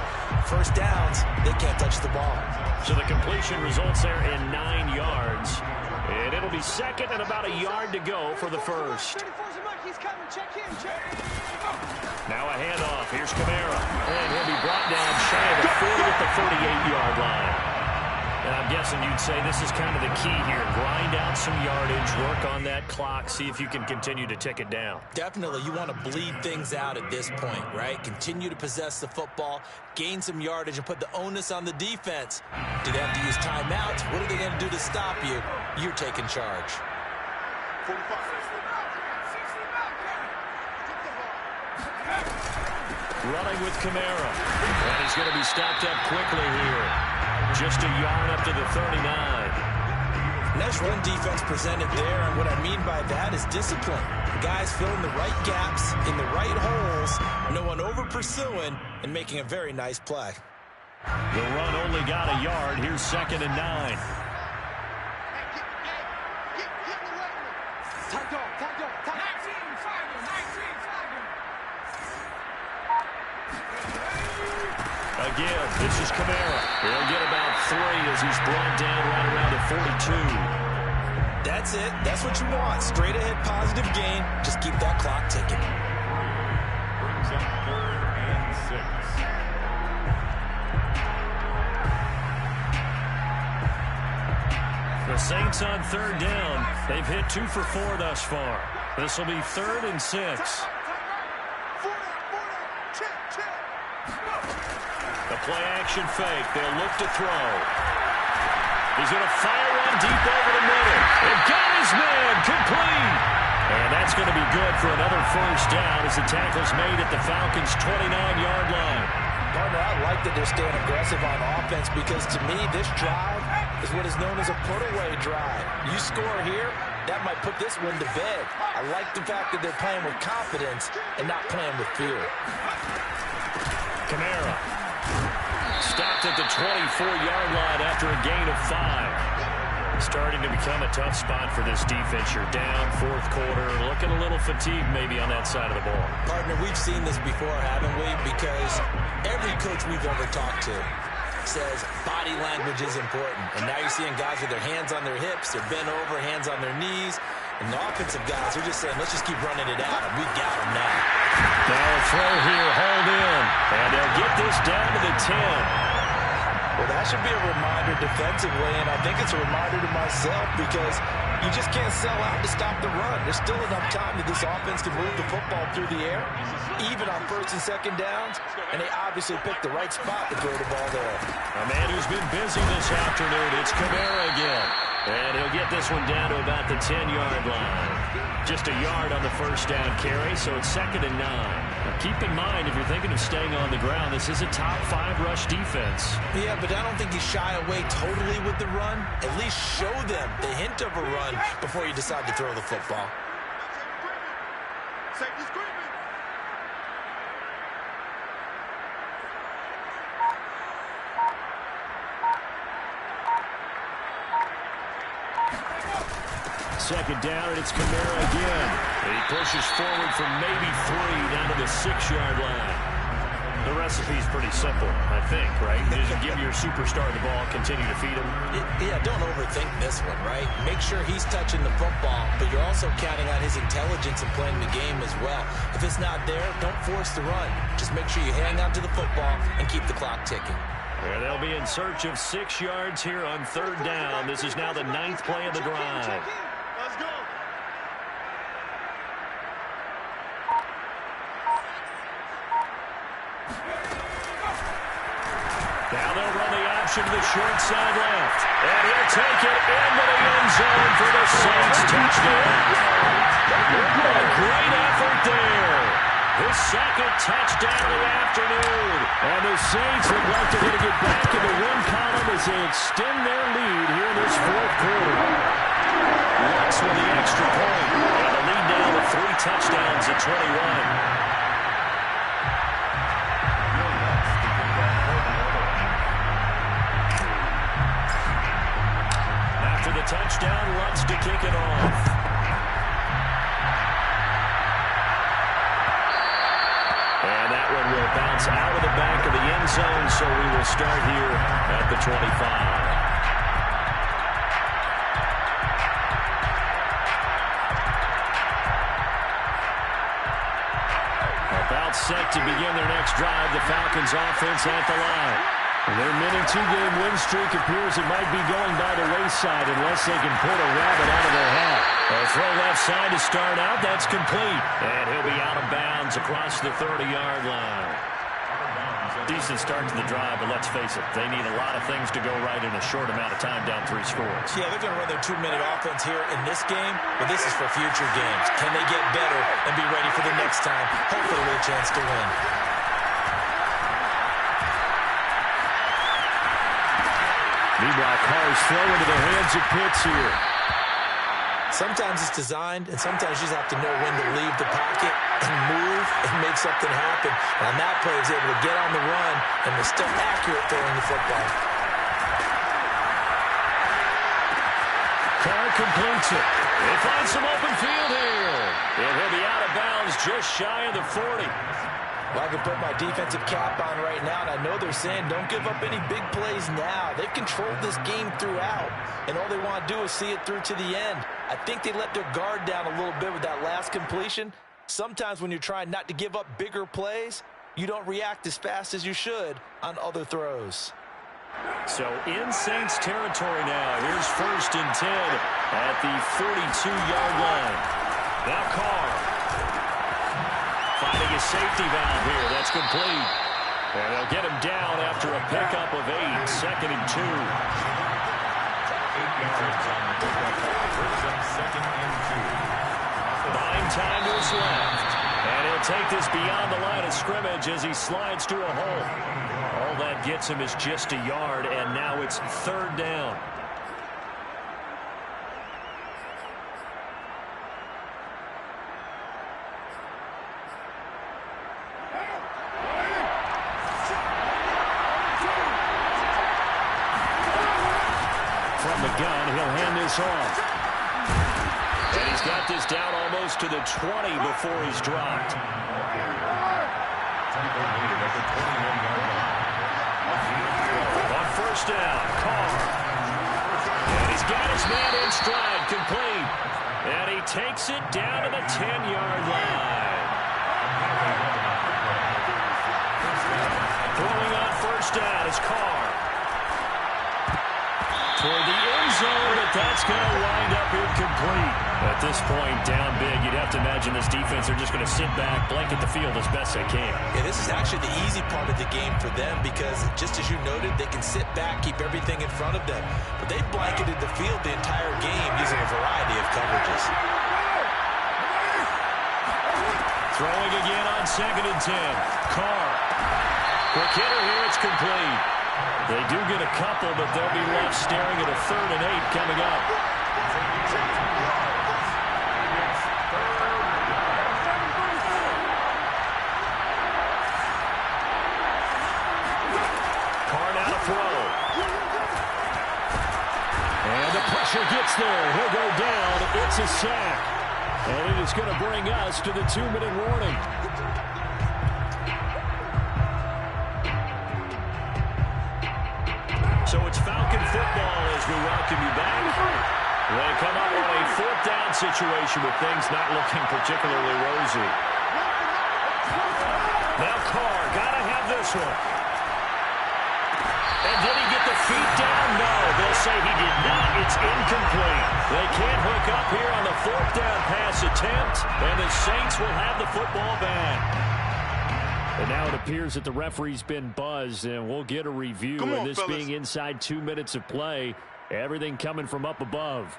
first downs, they can't touch the ball. So the completion results there in 9 yards. And it'll be second and about a yard to go for the first. Now a handoff. Here's Kamara. And he'll be brought down shy of the 40 at the 48-yard line. And I'm guessing you'd say this is kind of the key here. Grind out some yardage, work on that clock, see if you can continue to tick it down. Definitely. You want to bleed things out at this point, right? Continue to possess the football, gain some yardage, and put the onus on the defense. Do they have to use timeouts? What are they going to do to stop you? You're taking charge. 45. Running with Kamara. And he's going to be stopped up quickly here. Just a yard up to the 39. Nice run defense presented there, and what I mean by that is discipline. The guys filling the right gaps in the right holes, no one over-pursuing, and making a very nice play. The run only got a yard. Here's second and 9. Again, this is Kamara. He'll get about 3 as he's brought down right around the 42. That's it. That's what you want. Straight ahead positive gain. Just keep that clock ticking. Brings up third and 6. The Saints offense on third down. They've hit 2 for 4 thus far. This will be 3rd and 6. The play action fake. They'll look to throw. He's going to fire one deep over the middle. And got his man complete. And that's going to be good for another first down as the tackle's made at the Falcons' 29-yard line. Partner, I like that they're staying aggressive on offense because to me, this drive is what is known as a put-away drive. You score here, that might put this one to bed. I like the fact that they're playing with confidence and not playing with fear. Kamara stopped at the 24-yard line after a gain of 5. Starting to become a tough spot for this defense. You're down, 4th quarter, looking a little fatigued maybe on that side of the ball. Partner, we've seen this before, haven't we? Because every coach we've ever talked to says body language is important. And now you're seeing guys with their hands on their hips, they're bent over, hands on their knees. And the offensive guys are just saying, let's just keep running it out. And we've got them now. Now a throw here, hauled in. And they'll get this down to the 10. Well, that should be a reminder defensively, and I think it's a reminder to myself because you just can't sell out to stop the run. There's still enough time that this offense can move the football through the air, even on 1st and 2nd downs, and they obviously picked the right spot to throw the ball there. A man who's been busy this afternoon, it's Kamara again. And he'll get this one down to about the 10-yard line. Just a yard on the first down carry, so it's 2nd and 9. Now keep in mind, if you're thinking of staying on the ground, this is a top 5 rush defense. Yeah, but I don't think you shy away totally with the run. At least show them the hint of a run before you decide to throw the football. Safety screaming. Second down, and it's Kamara again. And he pushes forward from maybe 3 down to the 6-yard line. The recipe's pretty simple, I think, right? Just give your superstar the ball, continue to feed him. Yeah, don't overthink this one, right? Make sure he's touching the football, but you're also counting on his intelligence in playing the game as well. If it's not there, don't force the run. Just make sure you hang on to the football and keep the clock ticking. Well, they'll be in search of 6 yards here on 3rd down. This is now the 9th play of the drive. Let's go. Now they'll run the option to the short side left. And he'll take it into the end zone for the Saints touchdown. A great effort there. His 2nd touchdown of the afternoon. And the Saints look like they're going to get back in the win column as they extend their lead here in this 4th quarter. Lux with the extra point. And the lead now to 3 touchdowns at 21. After the touchdown, Lux to kick it off. And that one will bounce out of the back of the end zone, so we will start here at the 25. About set to begin their next drive, the Falcons offense at the line. Their mini 2-game win streak appears it might be going by the wayside unless they can pull a rabbit out of their hat. A throw left side to start out, that's complete. And he'll be out of bounds across the 30-yard line. Decent start to the drive, but let's face it, they need a lot of things to go right in a short amount of time down 3 scores. Yeah, they're going to run their 2-minute offense here in this game, but this is for future games. Can they get better and be ready for the next time, hopefully with a chance to win? Meanwhile, Carr's throw into the hands of Pitts here. Sometimes it's designed, and sometimes you just have to know when to leave the pocket and move and make something happen. And on that play, he was able to get on the run and was still accurate throwing the football. Carr completes it. They find some open field here. And he'll be out of bounds just shy of the 40. Well, I can put my defensive cap on right now, and I know they're saying don't give up any big plays now. They've controlled this game throughout, and all they want to do is see it through to the end. I think they let their guard down a little bit with that last completion. Sometimes when you're trying not to give up bigger plays, you don't react as fast as you should on other throws. So in Saints territory now. Here's 1st and 10 at the 42-yard line. Now Carr finding a safety valve here. That's complete. And they'll get him down after a pickup of 8. 2nd and 2. 8 yards on the pickup. Brings up 2nd and 2. 9-timers left. And he'll take this beyond the line of scrimmage as he slides to a hole. All that gets him is just a yard, and now it's 3rd down. From the gun, he'll hand this off. And he's got this down almost to the 20 before he's dropped. On 1st down, Carr. And he's got his man in stride, complete. And he takes it down to the 10-yard line. Throwing on 1st down is Carr. Toward the end zone, but that's going to wind up incomplete. At this point, down big, you'd have to imagine this defense are just going to sit back, blanket the field as best they can. Yeah, this is actually the easy part of the game for them because, just as you noted, they can sit back, keep everything in front of them. But they blanketed the field the entire game using a variety of coverages. Throwing again on 2nd and 10. Carr. Quick hitter here, it's complete. They do get a couple, but they'll be left staring at a 3rd and 8 coming up. Carr now to throw. And the pressure gets there. He'll go down. It's a sack. And it is going to bring us to the 2-minute warning. So it's Falcon football as we welcome you back. They come up on a 4th down situation with things not looking particularly rosy. Now Carr, gotta have this one. And did he get the feet down? No, they'll say he did not. It's incomplete. They can't hook up here on the 4th down pass attempt, and the Saints will have the football back. And now it appears that the referee's been buzzed, and we'll get a review. Come on, and this fellas. being inside 2 minutes of play, everything coming from up above.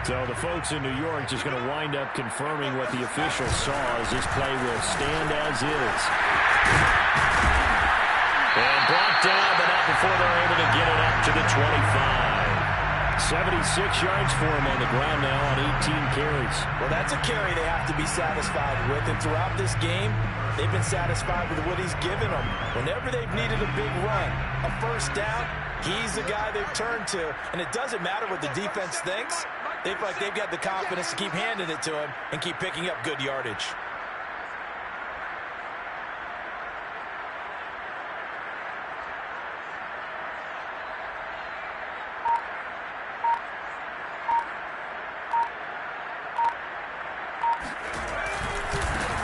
So the folks in New York just going to wind up confirming what the official saw as this play will stand as is. And brought down, but not before they're able to get it up to the 25. 76 yards for him on the ground now on 18 carries. Well, that's a carry they have to be satisfied with. And throughout this game, they've been satisfied with what he's given them. Whenever they've needed a big run, a 1st down, he's the guy they've turned to. And it doesn't matter what the defense thinks. They feel like they've got the confidence to keep handing it to him and keep picking up good yardage.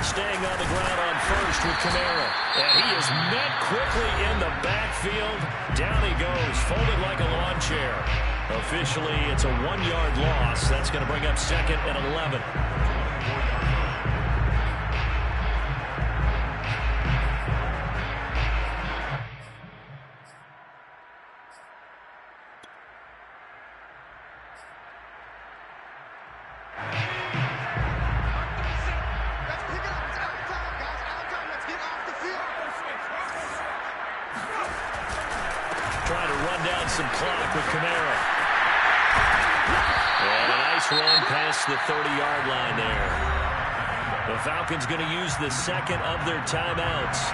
Staying on the ground on 1st with Kamara. And he is met quickly in the backfield. Down he goes, folded like a lawn chair. Officially, it's a 1-yard loss. That's going to bring up 2nd and 11. Trying to run down some clock with Kamara. And a nice run past the 30-yard line there. The Falcons going to use the 2nd of their timeouts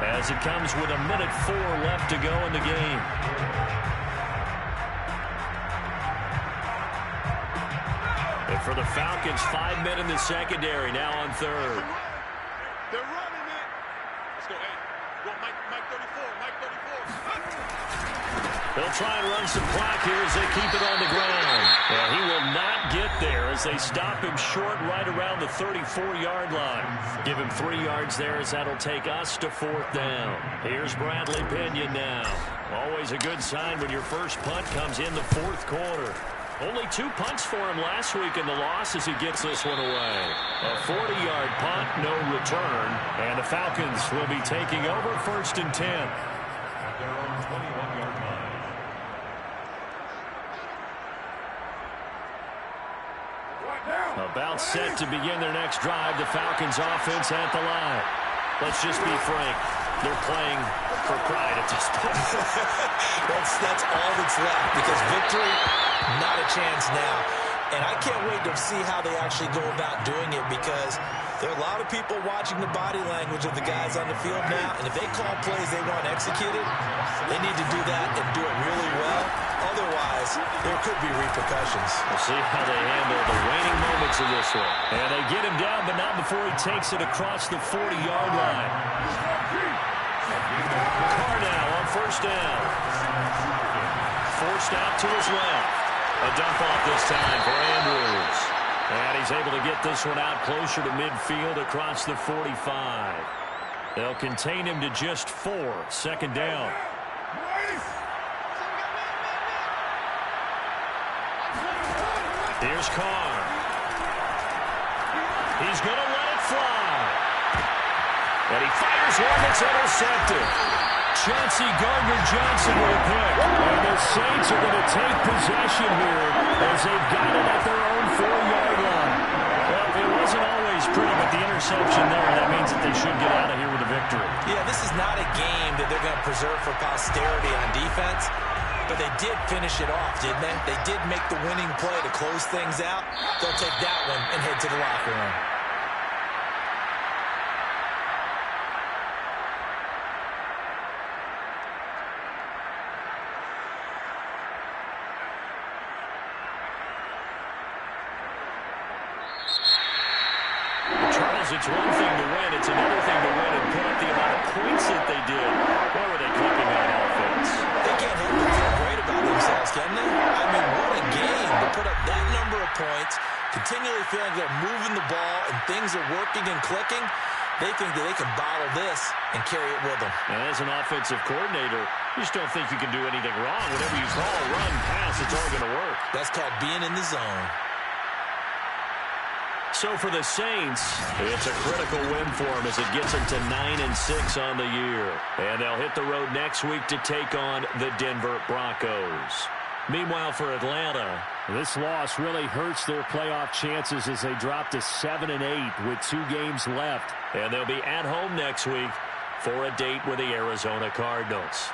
as it comes with 1:04 left to go in the game. And for the Falcons, 5 men in the secondary now on 3rd. They're running it. Let's go, hey. Go, Mike 34, Mike 34. They'll try and run some clock here as they keep it on the ground. Yeah, he will not get there as they stop him short right around the 34-yard line. Give him 3 yards there as that'll take us to 4th down. Here's Bradley Pinion now. Always a good sign when your first punt comes in the 4th quarter. Only 2 punts for him last week in the loss as he gets this one away. A 40-yard punt, no return. And the Falcons will be taking over 1st and 10. At their own 21-yard line. About set to begin their next drive. The Falcons offense at the line. Let's just be frank. They're playing for pride at this point. that's all that's left because victory, not a chance now. And I can't wait to see how they actually go about doing it because there are a lot of people watching the body language of the guys on the field now. And if they call plays they want executed, they need to do that and do it really well. Otherwise, there could be repercussions. We'll see how they handle the waning moments of this one. And they get him down, but not before he takes it across the 40-yard line. Carr now on 1st down. Forced out to his left. A dump off this time for Andrews. And he's able to get this one out closer to midfield across the 45. They'll contain him to just 4. 2nd down. Here's Carr. He's going to let it fly. And he fires one that's intercepted. Chauncey Gardner-Johnson with a pick. And the Saints are going to take possession here as they've got it at their own 4-yard line. Well, it wasn't always pretty, but the interception there, that means that they should get out of here with a victory. Yeah, this is not a game that they're going to preserve for posterity on defense. But they did finish it off, didn't they? They did make the winning play to close things out. They'll take that one and head to the locker room. Charles, it's one thing to win. It's another thing to win and put up the amount of points that they did. Why were they clicking on offense? They can't help but feel great about themselves, can they? I mean, what a game to put up that number of points, continually feeling they're moving the ball and things are working and clicking. They think that they can bottle this and carry it with them. And as an offensive coordinator, you just don't think you can do anything wrong. Whatever you call, run, pass, it's all going to work. That's called being in the zone. So for the Saints, it's a critical win for them as it gets them to 9-6 on the year. And they'll hit the road next week to take on the Denver Broncos. Meanwhile, for Atlanta, this loss really hurts their playoff chances as they drop to 7-8 with 2 games left. And they'll be at home next week for a date with the Arizona Cardinals.